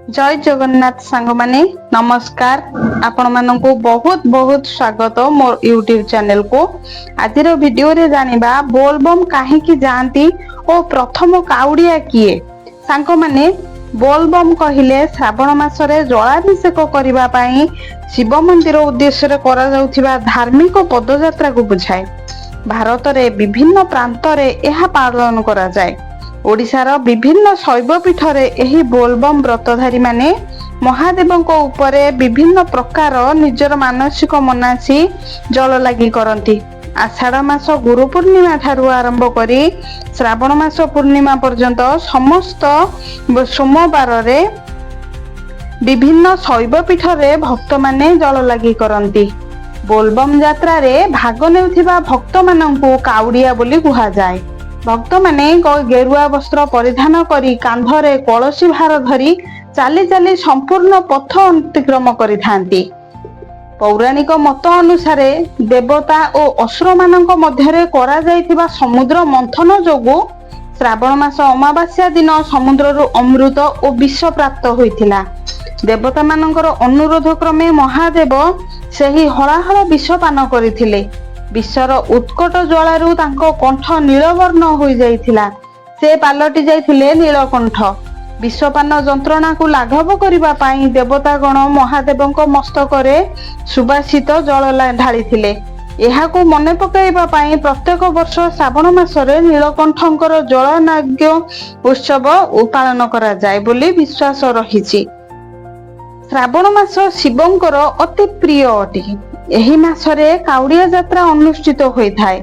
जय जगन्नाथ सांग माने नमस्कार। आपण माननकु बहुत बहुत स्वागत मोर यूट्यूब चैनल को। आजिर वीडियो रे जानिबा बोलबम काहे की जानती और प्रथम काउडिया किए। सांग माने बोलबम कहिले श्रावण मासरे जलाभिषेक करिबा पई शिव मंदिर उद्देश्य रे करा जाउथिबा धार्मिक पदयात्रा को बुझाए। भारत रे विभिन्न प्रांत रे एहा पालन करा जाए। ओडिशार विभिन्न शैव पीठ रे एही बोलबम व्रतधारी माने महादेव को उपरे विभिन्न प्रकार निजर मानसिक मनासी जल लागी करती। आषाढ़ मास गुरु पूर्णिमा ठारू आरंभ करी श्रावण मास पूर्णिमा पर्यंत समस्त सोमवार रे विभिन्न शैव पीठ रे भक्त माने जल लागी करती। बोलबम यात्रा रे भाग नेउथिबा भक्त माननकु काउडिया बोली कुहा जाए। भक्त माने गेरुआ वस्त्र परिधान करी कांधरे कलसी भार धरी चाली चाली संपूर्ण पथ अतिक्रम करिथांती। पौराणिक मत अनुसारे देवता और असुर मानक मध्यरे करा जाइथिबा समुद्र मंथन जोगु श्रावण मास अमावास्या दिन समुद्ररु अमृत और विष प्राप्त होइथिला। देवता मानकर अनुरोध क्रमे महादेव सेही हलाहल विष पान करिथिले। विश्वर उत्कट ज्वालारू तांको कंठ नीलवर्ण होई जाइथिला। से पालटी जाइथिले नीलकंठ। विषपान जंत्रणा को लाघव करिबा पाई देवता गण महादेवଙ୍କ मस्तकरे सुबासित जल ढाळिथिले। एहाको मने पकाइबा पाई प्रत्येक वर्ष श्रावण मासरे नीलकंठଙ୍କର जलनाग्य उत्सव पालन करा जाय बोली विश्वास रहिछि। श्रावण मास शिवଙ୍କର अति प्रिय अटे। एही मासरे काउडिया यात्रा अनुष्ठित होइथाय।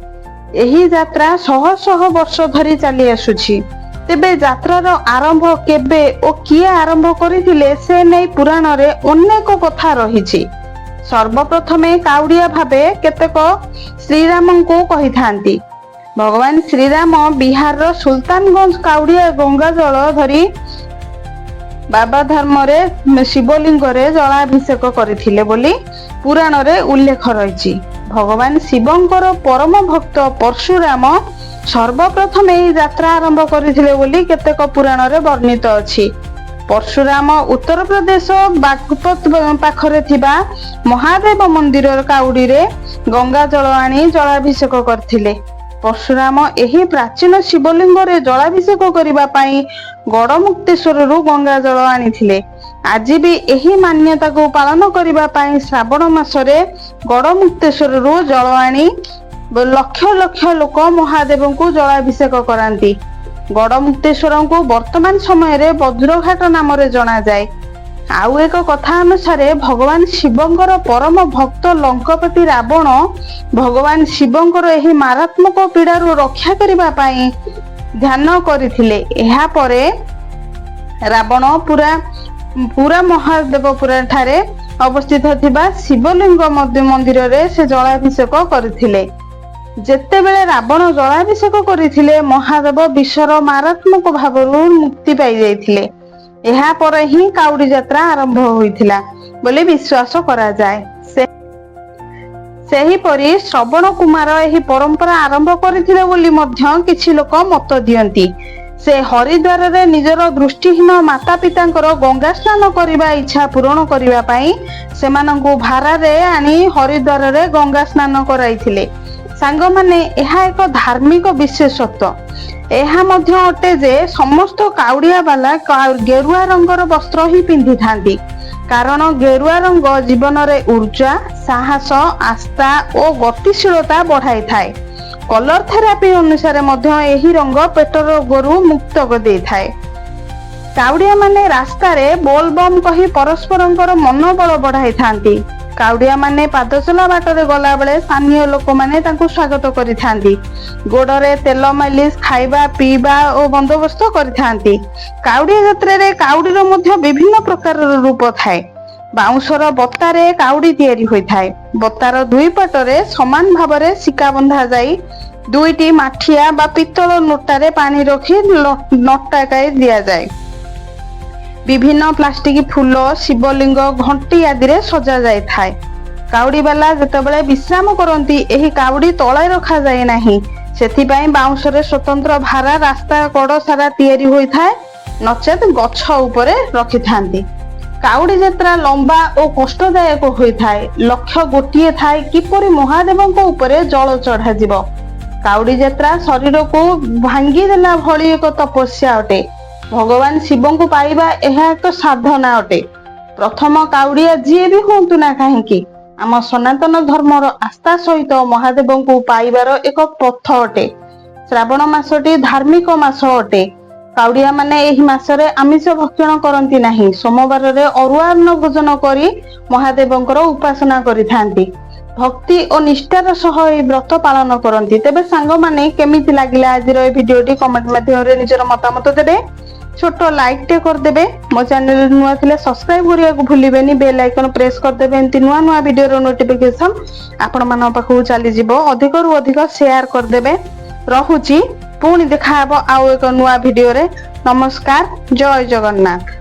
एही यात्रा शह शह वर्ष धरी चली आसुछि। तेबे यात्रार आरंभ केबे ओ किए आरंभ करिथिले से नै पुराण रे अनेक कथा रहिछि। सर्वप्रथमे काउडिया भाबे केतेक श्रीराम को कहिथांती। भगवान श्रीराम बिहार रो सुल्तानगंज काउडिया गंगा जल धरी बाबा धर्म रे शिवलिंग रे जलाभिषेक करिथिले बोली पुराण रे उल्लेख रहिछि। भगवान शिवंकर परम भक्त परशुराम सर्वप्रथम एही यात्रा आरंभ करिथिले बोली केतेक पुराण रे वर्णित अछि। परशुराम उत्तर प्रदेश बागपत पाखरे थिबा महादेव मंदिर काउडी रे गंगा जल आनी जलाभिषेक करथिले। परशुराम एही प्राचीन शिवलिंग रे जलाभिषेक करिबा पई गड़मुक्तेश्वर रु गंगा जल आनिथिले। आज भी एही मान्यता को पालन करिबा पई श्रावण मासरे गड़मुक्तेश्वर रु जल आनी लक्ष लक्ष लोक महादेव को जलाभिषेक करांती। गड़मुक्तेश्वर को वर्तमान समय रे वज्रघाट नाम रे जाना जाए। आउ एक कथा अनुसार भगवान शिवंकर परम भक्त लंकापति रावण भगवान शिवंकर एही मारात्मक पीड़ारू रक्षा करिबा पई ध्यान करिथिले। एहा परे रावण पूरा महादेवपुरा ठारे अवस्थित थिबा शिवलिंग मंदिर रे से जलाभिषेक करथिले। जेतेबेले रावण जलाभिषेक करथिले महादेव विश्वर मारात्मक भावरू मुक्ति पाई जाइथिले। एहा परे ही काउडी यात्रा आरंभ होइथिला बोली विश्वास करा जाय। सेही परी श्रवण कुमार एही परंपरा आरंभ करथिले बोली मध्य किछि लोक मत दियंती। से हरिद्वार रे निजर दृष्टिहीन माता पितांकर गंगा स्नान करिबा इच्छा पूर्ण करिबा पई सेमानंकु भारा रे आनी हरिद्वार रे गंगा स्नान कराइथिले। सांग माने एहा एक धार्मिक विशेषत्व। एहा मध्य अटे जे समस्त काउडिया वाला गेरुआ रंगर वस्त्र ही पिंधि थांती। कारण गेरुआ रंग जीवन रे ऊर्जा साहस आस्था और गतिशीलता बढ़ाई थाए। कलर थेरापी अनुसार मध्य एही रंग पेट रोगरू मुक्त दे थाए। काउडिया माने रास्ता रे बोलबम कही परस्परंकर मनोबल बढ़ाई थांती। काउडिया माने पादचला बाटरे गला बेले स्थानीय लोक माने तांको स्वागत करि थांती। गोडरे तेल मालिश खाइबा पीबा और बंदोबस्त करि थांती। काउडिया यात्रा रे काउडीर मध्य विभिन्न प्रकार रूप थाए। बाउंसर बत्तारे काउडी तैयारी होई थाए। बत्तार दुई पटरे समान भावरे सिका बंधा जाई दुईटी माठिया बा पित्तल नोटारे पानी रखी नटाकाई दिया जाए। विभिन्न प्लास्टिक फूल शिवलिंग घंटी आदि रे सजा जाय थाए। काउडी वाला जेतेबेले विश्राम करंती एही काउडी तळे रखा जाय नाही। सेथि पई बाउंसरे स्वतंत्र भारा रास्ता कड़ सारा तैयारी होई थाए। ନଚେତ ଗଛ ଉପରେ ରଖିଥାନ୍ତି। କାଉଡି ଯାତ୍ରା ଲମ୍ବା ଓ କଷ୍ଟଦାୟକ ହୋଇଥାଏ। ଲକ୍ଷ୍ୟ ଗୋଟିଏ ଥାଏ କିପରି ମହାଦେବଙ୍କ ଉପରେ ଜଳ ଚଢାଯିବ। କାଉଡି ଯାତ୍ରା ଶରୀରକୁ ଭାଙ୍ଗିଦେଲା ଭଳି ଏକ ତପସ୍ୟା ଅଟେ। ଭଗବାନ ଶିବଙ୍କୁ ପାଇବା ଏହା ଏକ ସାଧନା ଅଟେ। ପ୍ରଥମ କାଉଡିଆ ଯିଏ ବି ହୁଅନ୍ତୁ ନା କାହିଁକି, ଆମ ସନାତନ ଧର୍ମର ଆସ୍ଥା ସହିତ ମହାଦେବଙ୍କୁ ପାଇବାର ଏକ ପଥ ଅଟେ। ଶ୍ରାବଣ ମାସଟି ଧାର୍ମିକ ମାସ ଅଟେ। କାଉଡିଆ ମାନେ ଏହି ମାସରେ ଆମିଷ ଭକ୍ଷଣ କରନ୍ତି ନାହିଁ। ସୋମବାରରେ ଅରୁଆ ଅନ୍ନ ଭୋଜନ କରି ମହାଦେବଙ୍କର ଉପାସନା କରିଥାନ୍ତି। ଭକ୍ତି ଓ ନିଷ୍ଠାର ସହ ଏହି ବ୍ରତ ପାଳନ କରନ୍ତି। ତେବେ ସାଙ୍ଗମାନେ କେମିତି ଲାଗିଲା ଆଜିର ଏହି ଭିଡିଓଟି କମେଣ୍ଟ ମାଧ୍ୟମରେ ନିଜର ମତାମତ ଦେବେ। छोट लाइक टे करदेबे। मो चैनल नुआ थिले सब्सक्राइब करिया भूलिबेनी। बेल आइकन प्रेस करदेबे। एंती नुआ नुआ वीडियो नोटिफिकेशन आपण मानन पाखु चली जिवो। अधिक रु अधिक शेयर करदेबे। रहुची पुणी देखा हबो आउ एक नुआ वीडियो रे। नमस्कार, जय जगन्नाथ।